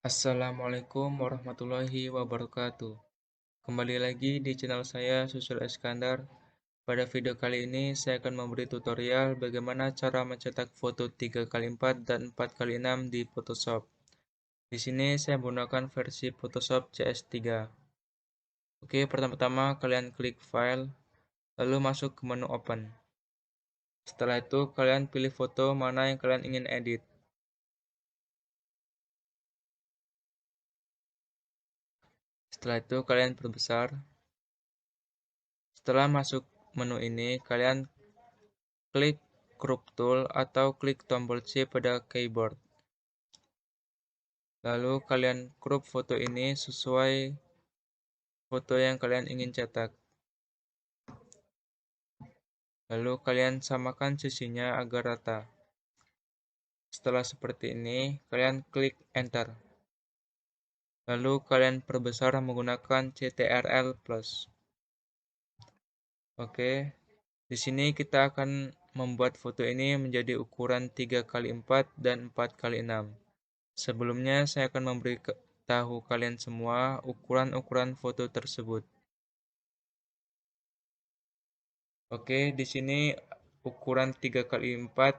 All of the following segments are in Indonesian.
Assalamualaikum warahmatullahi wabarakatuh. Kembali lagi di channel saya, Susul Iskandar. Pada video kali ini, saya akan memberi tutorial bagaimana cara mencetak foto 3x4 dan 4x6 di Photoshop. Di sini saya menggunakan versi Photoshop CS3. Oke, pertama-tama kalian klik File, lalu masuk ke menu Open. Setelah itu, kalian pilih foto mana yang kalian ingin edit. Setelah itu, kalian perbesar. Setelah masuk menu ini, kalian klik Crop Tool atau klik tombol C pada keyboard. Lalu kalian crop foto ini sesuai foto yang kalian ingin cetak. Lalu kalian samakan sisinya agar rata. Setelah seperti ini, kalian klik Enter. Lalu kalian perbesar menggunakan CTRL+. Oke, di sini kita akan membuat foto ini menjadi ukuran 3x4 dan 4x6. Sebelumnya saya akan memberitahu kalian semua ukuran-ukuran foto tersebut. Oke, di sini ukuran 3x4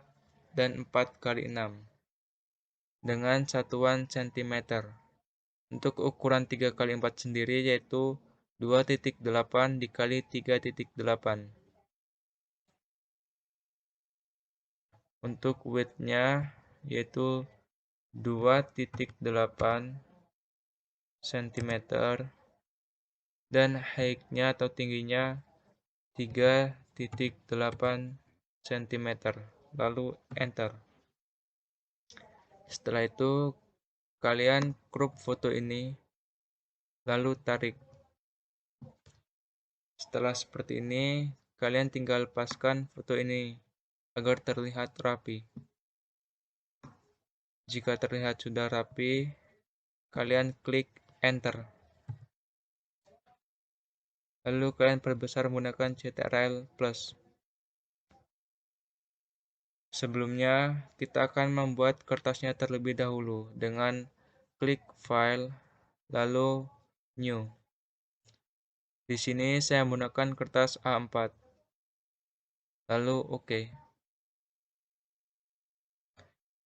dan 4x6 dengan satuan cm. Untuk ukuran 3x4 sendiri yaitu 2.8 dikali 3.8. Untuk width-nya yaitu 2.8 cm dan height-nya atau tingginya 3.8 cm. Lalu enter. Setelah itu kalian crop foto ini lalu tarik. Setelah seperti ini kalian tinggal paskan foto ini agar terlihat rapi. Jika terlihat sudah rapi, kalian klik enter. Lalu kalian perbesar menggunakan CTRL+. Sebelumnya, kita akan membuat kertasnya terlebih dahulu dengan klik File, lalu New. Di sini saya menggunakan kertas A4. Lalu OK.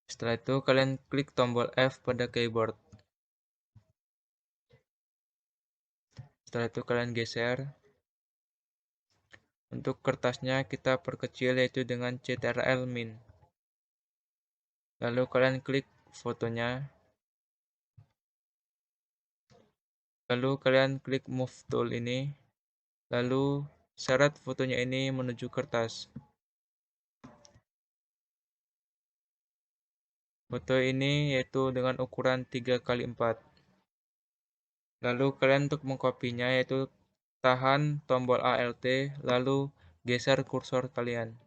Setelah itu kalian klik tombol F pada keyboard. Setelah itu kalian geser. Untuk kertasnya kita perkecil yaitu dengan CTRL-min. Lalu kalian klik fotonya. Lalu kalian klik Move Tool ini. Lalu seret fotonya ini menuju kertas. Foto ini yaitu dengan ukuran 3x4. Lalu kalian untuk mengkopinya yaitu tahan tombol Alt, lalu geser kursor kalian.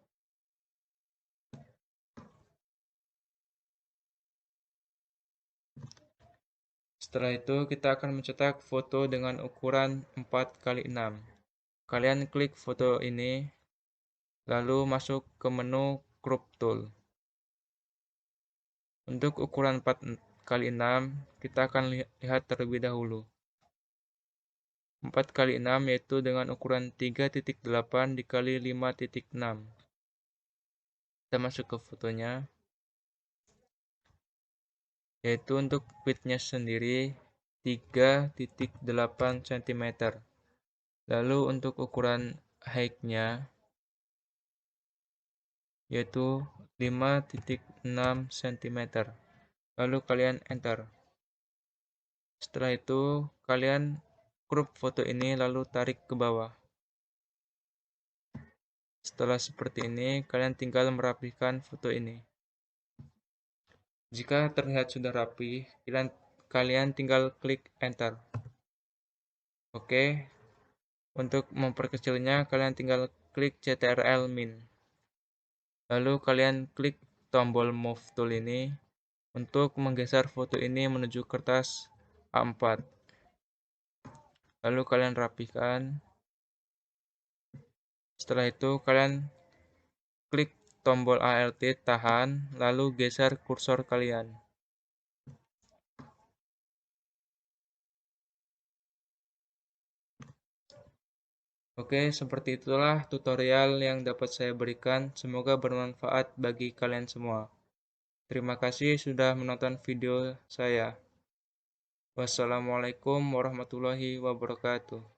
Setelah itu kita akan mencetak foto dengan ukuran 4x6. Kalian klik foto ini, lalu masuk ke menu Crop Tool. Untuk ukuran 4x6, kita akan lihat terlebih dahulu. 4x6 yaitu dengan ukuran 3.8 dikali 5.6. Kita masuk ke fotonya. Yaitu untuk width-nya sendiri 3.8 cm. Lalu untuk ukuran height-nya yaitu 5.6 cm. Lalu kalian enter. Setelah itu kalian crop foto ini lalu tarik ke bawah. Setelah seperti ini kalian tinggal merapikan foto ini. Jika terlihat sudah rapi, kalian tinggal klik enter. Oke. Untuk memperkecilnya kalian tinggal klik CTRL-min. Lalu kalian klik tombol Move Tool ini untuk menggeser foto ini menuju kertas A4. Lalu kalian rapikan. Setelah itu kalian klik tombol Alt tahan, lalu geser kursor kalian. Oke, seperti itulah tutorial yang dapat saya berikan. Semoga bermanfaat bagi kalian semua. Terima kasih sudah menonton video saya. Wassalamualaikum warahmatullahi wabarakatuh.